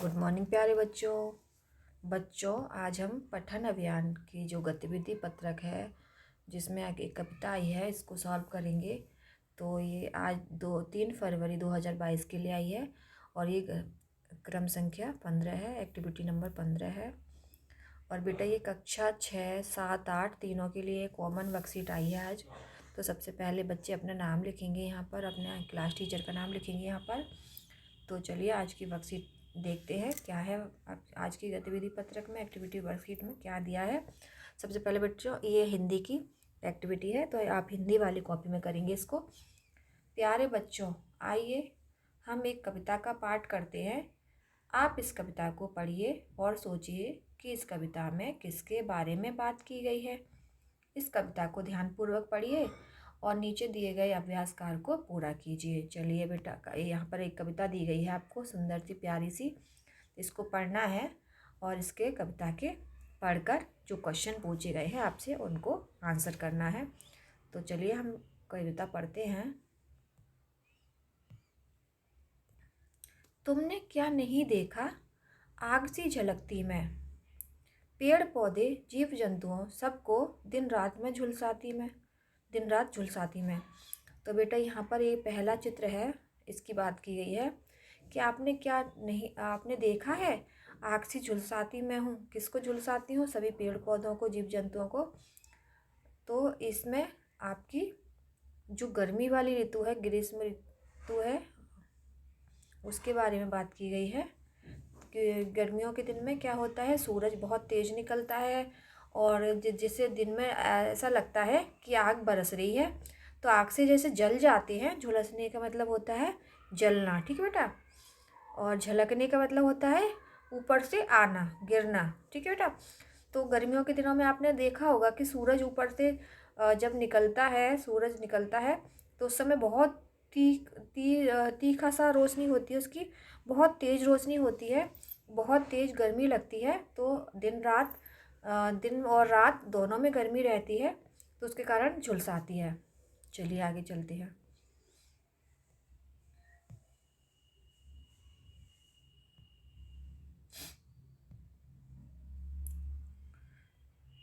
Good morning प्यारे बच्चों आज हम पठन अभियान की जो गतिविधि पत्रक है जिसमें आगे एक कविता आई है इसको सॉल्व करेंगे। तो ये आज 3 फरवरी 2022 के लिए आई है और ये क्रम संख्या 15 है, एक्टिविटी नंबर 15 है। और बेटा ये कक्षा 6, 7, 8 तीनों के लिए कॉमन वर्कशीट आई है आज। तो सबसे पहले बच्चे अपना नाम लिखेंगे यहाँ पर, अपने क्लास टीचर का नाम लिखेंगे यहाँ पर। तो चलिए आज की वर्कशीट देखते हैं क्या है आज की गतिविधि पत्रक में, एक्टिविटी वर्कशीट में क्या दिया है। सबसे पहले बच्चों ये हिंदी की एक्टिविटी है तो आप हिंदी वाली कॉपी में करेंगे इसको। प्यारे बच्चों, आइए हम एक कविता का पाठ करते हैं। आप इस कविता को पढ़िए और सोचिए कि इस कविता में किसके बारे में बात की गई है। इस कविता को ध्यानपूर्वक पढ़िए और नीचे दिए गए अभ्यास कार्य को पूरा कीजिए। चलिए बेटा, यहाँ पर एक कविता दी गई है आपको, सुंदर सी प्यारी सी। इसको पढ़ना है और इसके कविता के पढ़कर जो क्वेश्चन पूछे गए हैं आपसे उनको आंसर करना है। तो चलिए हम कविता पढ़ते हैं। तुमने क्या नहीं देखा आग सी झलकती मैं, पेड़ पौधे जीव जंतुओं सबको दिन रात झुलसाती मैं। तो बेटा यहाँ पर ये पहला चित्र है, इसकी बात की गई है कि आपने देखा है आग सी झुलसाती मैं हूँ। किसको झुलसाती हूँ? सभी पेड़ पौधों को, जीव जंतुओं को। तो इसमें आपकी जो गर्मी वाली ऋतु है, ग्रीष्म ऋतु है, उसके बारे में बात की गई है कि गर्मियों के दिन में क्या होता है, सूरज बहुत तेज निकलता है और जिससे दिन में ऐसा लगता है कि आग बरस रही है। तो आग से जैसे जल जाते हैं, झुलसने का मतलब होता है जलना, ठीक है बेटा। और झलकने का मतलब होता है ऊपर से आना, गिरना, ठीक है बेटा। तो गर्मियों के दिनों में आपने देखा होगा कि सूरज ऊपर से जब सूरज निकलता है तो उस समय बहुत तीखा सा रोशनी होती है उसकी, बहुत तेज़ रोशनी होती है, बहुत तेज़ गर्मी लगती है। तो दिन और रात दोनों में गर्मी रहती है तो उसके कारण झुलसाती है। चलिए आगे चलते हैं।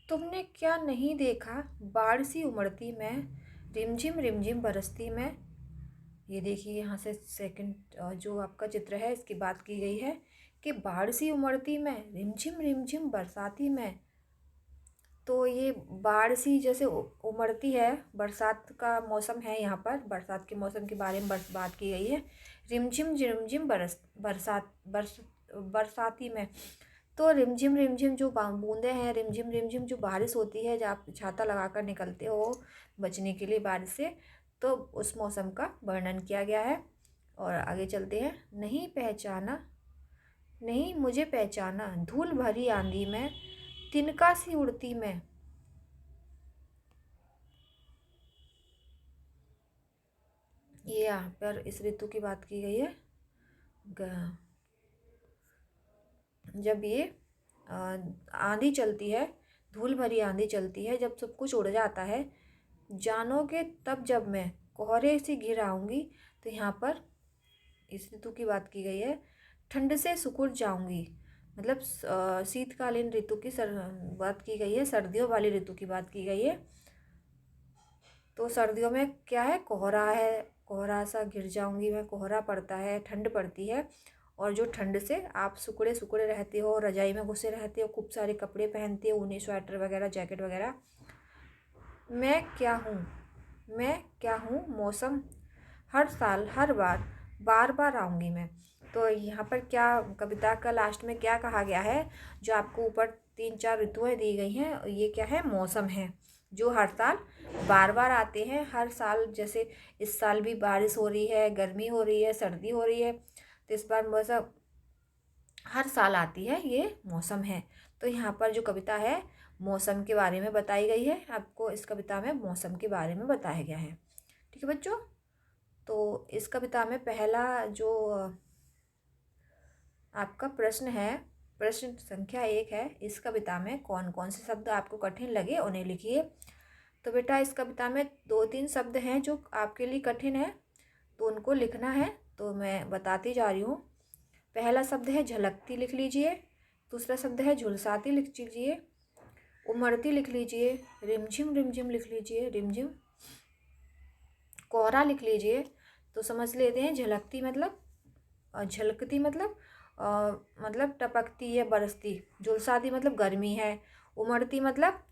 तुमने क्या नहीं देखा बाढ़ सी उमड़ती मैं, रिमझिम रिमझिम बरसती मैं। ये देखिए यहाँ से सेकंड जो आपका चित्र है इसकी बात की गई है कि बाढ़ सी उमड़ती मैं, रिमझिम रिमझिम बरसाती मैं। तो ये बाढ़ सी जैसे उमड़ती है, बरसात का मौसम है, यहाँ पर बरसात के मौसम के बारे में बात की गई है। रिमझिम रिमझिम बरसाती में। तो रिमझिम रिमझिम जो बूंदे हैं, रिमझिम रिमझिम जो बारिश होती है, जब आप छाता लगाकर निकलते हो बचने के लिए बारिश से, तो उस मौसम का वर्णन किया गया है। और आगे चलते हैं। नहीं मुझे पहचाना धूल भरी आंधी में, तिनका सी उड़ती मैं। ये यहाँ पर इस ऋतु की बात की गई है। जब ये आंधी चलती है, धूल भरी आंधी चलती है, जब सब कुछ उड़ जाता है, जानोगे तब जब मैं कोहरे से घिर आऊँगी। तो यहाँ पर इस ऋतु की बात की गई है। ठंड से सिकुड़ जाऊँगी, मतलब शीतकालीन ऋतु की बात की गई है, सर्दियों वाली ऋतु की बात की गई है। तो सर्दियों में क्या है, कोहरा है, कोहरा सा घिर जाऊँगी मैं, कोहरा पड़ता है, ठंड पड़ती है। और जो ठंड से आप सुकड़े सुकड़े रहते हो, रजाई में घुसे रहते हो, खूब सारे कपड़े पहनते हो, ऊनी स्वेटर वगैरह, जैकेट वगैरह। मैं क्या हूँ मौसम, हर साल हर बार बार आऊँगी मैं। तो यहाँ पर क्या कविता का लास्ट में क्या कहा गया है, जो आपको ऊपर 3-4 ऋतुएं दी गई हैं, ये क्या है, मौसम है जो हर साल बार बार आते हैं। हर साल जैसे इस साल भी बारिश हो रही है, गर्मी हो रही है, सर्दी हो रही है, तो इस बार मौसम हर साल आती है, ये मौसम है। तो यहाँ पर जो कविता है मौसम के बारे में बताई गई है, आपको इस कविता में मौसम के बारे में बताया गया है, ठीक है बच्चों। तो इस कविता में पहला जो आपका प्रश्न है, प्रश्न संख्या 1 है, इस कविता में कौन कौन से शब्द आपको कठिन लगे उन्हें लिखिए। तो बेटा इस कविता में 2-3 शब्द हैं जो आपके लिए कठिन है, तो उनको लिखना है। तो मैं बताती जा रही हूँ। पहला शब्द है झलकती, लिख लीजिए। दूसरा शब्द है झुलसाती, लिख लीजिए। उमड़ती लिख लीजिए। रिमझिम रिमझिम लिख लीजिए, रिमझिम। कोहरा लिख लीजिए। तो समझ लेते हैं झलकती मतलब झलकती मतलब टपकती या बरसती। झुलसाती मतलब गर्मी है। उमड़ती मतलब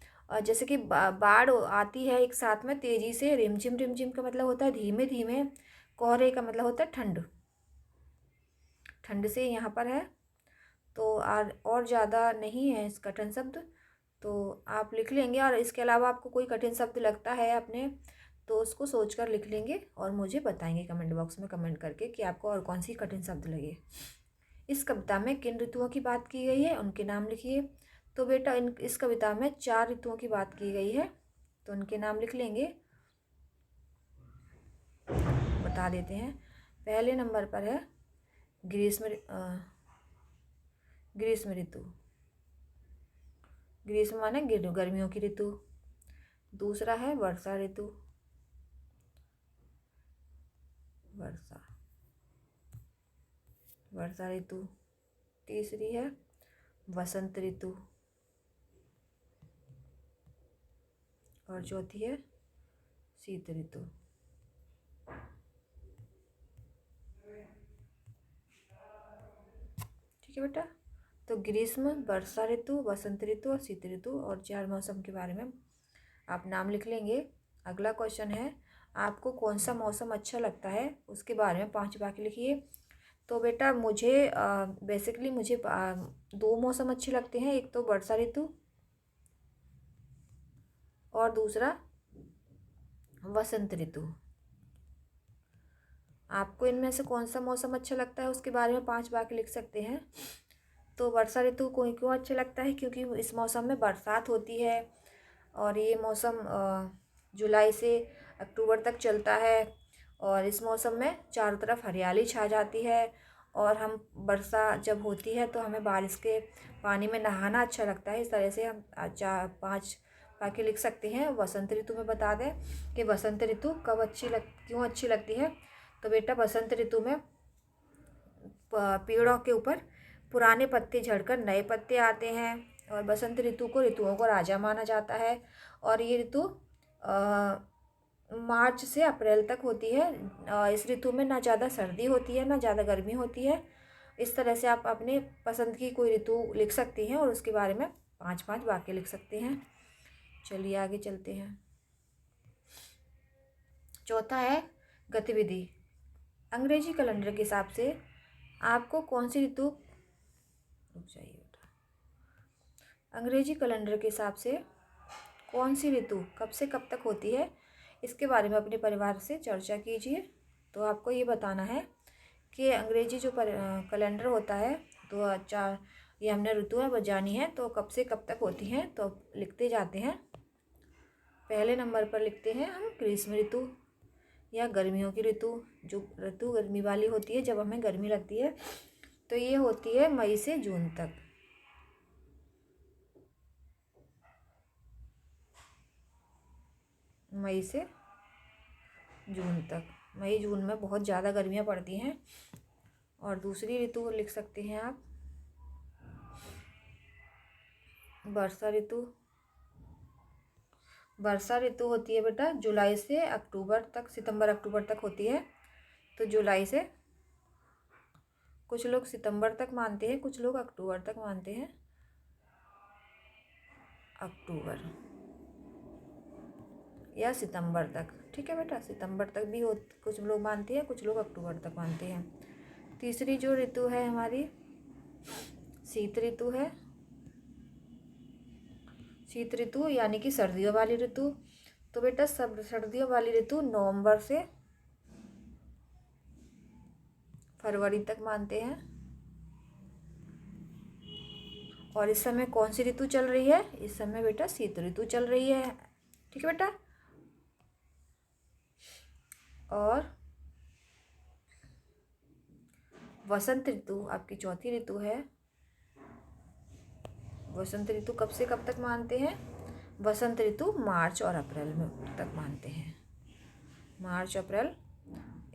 जैसे कि बाढ़ आती है एक साथ में तेजी से। रिमझिम रिमझिम का मतलब होता है धीमे धीमे। कोहरे का मतलब होता है ठंड, ठंड से यहाँ पर है। तो और ज़्यादा नहीं है इस कठिन शब्द, तो आप लिख लेंगे। और इसके अलावा आपको कोई कठिन शब्द लगता है अपने, तो उसको सोचकर लिख लेंगे और मुझे बताएंगे कमेंट बॉक्स में कमेंट करके कि आपको और कौन सी कठिन शब्द लगे। इस कविता में किन ऋतुओं की बात की गई है, उनके नाम लिखिए। तो बेटा इस कविता में 4 ऋतुओं की बात की गई है, तो उनके नाम लिख लेंगे। बता देते हैं। पहले नंबर पर है ग्रीष्म ऋतु। ग्रीष्म माने गर्मियों की ऋतु। दूसरा है वर्षा ऋतु, वर्षा ऋतु। तीसरी है वसंत ऋतु, और चौथी है शीत ऋतु। ठीक है बेटा, तो ग्रीष्म, वर्षा ऋतु, वसंत ऋतु और शीत ऋतु, और 4 मौसम के बारे में आप नाम लिख लेंगे। अगला क्वेश्चन है, आपको कौन सा मौसम अच्छा लगता है, उसके बारे में 5 वाक्य लिखिए। तो बेटा मुझे बेसिकली मुझे 2 मौसम अच्छे लगते हैं। एक तो वर्षा ऋतु और दूसरा वसंत ऋतु। आपको इनमें से कौन सा मौसम अच्छा लगता है उसके बारे में 5 वाक्य लिख सकते हैं। तो वर्षा ऋतु को क्यों अच्छा लगता है, क्योंकि इस मौसम में बरसात होती है और ये मौसम जुलाई से अक्टूबर तक चलता है। और इस मौसम में चारों तरफ हरियाली छा जाती है, और हम वर्षा जब होती है तो हमें बारिश के पानी में नहाना अच्छा लगता है। इस तरह से हम 5 वाक्य लिख सकते हैं। वसंत ऋतु में बता दें कि वसंत ऋतु क्यों अच्छी लगती है। तो बेटा वसंत ऋतु में पेड़ों के ऊपर पुराने पत्ते झड़कर नए पत्ते आते हैं, और बसंत ऋतु को ऋतुओं को राजा माना जाता है। और ये ऋतु मार्च से अप्रैल तक होती है। इस ऋतु में ना ज़्यादा सर्दी होती है ना ज़्यादा गर्मी होती है। इस तरह से आप अपने पसंद की कोई ऋतु लिख सकती हैं और उसके बारे में 5-5 वाक्य लिख सकते हैं। चलिए आगे चलते हैं। चौथा है गतिविधि। अंग्रेजी कैलेंडर के हिसाब से आपको कौन सी ऋतु, रुक जाइए बेटा, अंग्रेजी कैलेंडर के हिसाब से कौन सी ऋतु कब से कब तक होती है, इसके बारे में अपने परिवार से चर्चा कीजिए। तो आपको ये बताना है कि अंग्रेजी जो कैलेंडर होता है, तो ये हमने ऋतुएं बतानी है तो कब से कब तक होती हैं, तो लिखते जाते हैं। पहले नंबर पर लिखते हैं हम ग्रीष्म ऋतु या गर्मियों की ऋतु। जो ऋतु गर्मी वाली होती है, जब हमें गर्मी लगती है, तो ये होती है मई से जून तक। मई से जून तक, मई जून में बहुत ज़्यादा गर्मियाँ पड़ती हैं। और दूसरी ऋतु लिख सकते हैं आप वर्षा ऋतु। वर्षा ऋतु होती है बेटा जुलाई से अक्टूबर तक, सितंबर अक्टूबर तक होती है। तो जुलाई से, कुछ लोग सितंबर तक मानते हैं, कुछ लोग अक्टूबर तक मानते हैं। अक्टूबर या सितंबर तक, ठीक है बेटा, सितंबर तक भी हो कुछ लोग मानते हैं, कुछ लोग अक्टूबर तक मानते हैं। तीसरी जो ऋतु है हमारी शीत ऋतु है। शीत ऋतु यानी कि सर्दियों वाली ऋतु। तो बेटा सर्दियों वाली ऋतु नवंबर से फरवरी तक मानते हैं। और इस समय कौन सी ऋतु चल रही है, इस समय बेटा शीत ऋतु चल रही है। ठीक है बेटा। और वसंत ऋतु आपकी चौथी ऋतु है। वसंत ऋतु कब से कब तक मानते हैं, वसंत ऋतु मार्च और अप्रैल में तक मानते हैं। मार्च अप्रैल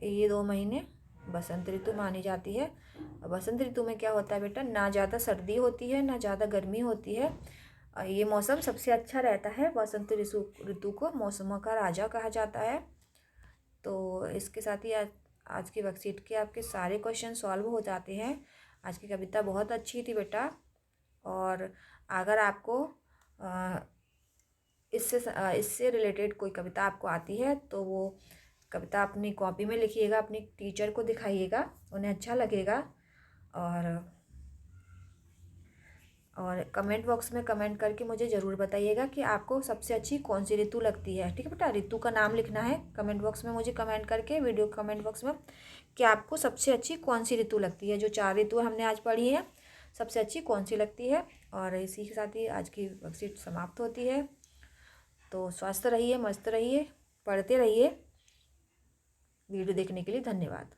ये 2 महीने बसंत ऋतु मानी जाती है। बसंत ऋतु में क्या होता है बेटा, ना ज़्यादा सर्दी होती है ना ज़्यादा गर्मी होती है। ये मौसम सबसे अच्छा रहता है। बसंत ऋतु को मौसमों का राजा कहा जाता है। तो इसके साथ ही आज की वर्कशीट के आपके सारे क्वेश्चन सॉल्व हो जाते हैं। आज की कविता बहुत अच्छी थी बेटा। और अगर आपको इससे रिलेटेड कोई कविता आपको आती है तो वो कविता अपनी कॉपी में लिखिएगा, अपनी टीचर को दिखाइएगा, उन्हें अच्छा लगेगा। और कमेंट बॉक्स में कमेंट करके मुझे ज़रूर बताइएगा कि आपको सबसे अच्छी कौन सी ऋतु लगती है। ठीक है बेटा, ऋतु का नाम लिखना है कमेंट बॉक्स में, मुझे कमेंट करके वीडियो कमेंट बॉक्स में, कि आपको सबसे अच्छी कौन सी ऋतु लगती है। जो 4 ऋतु हमने आज पढ़ी है, सबसे अच्छी कौन सी लगती है। और इसी के साथ ही आज की वर्कशीट समाप्त होती है। तो स्वस्थ रहिए, मस्त रहिए, पढ़ते रहिए। वीडियो देखने के लिए धन्यवाद।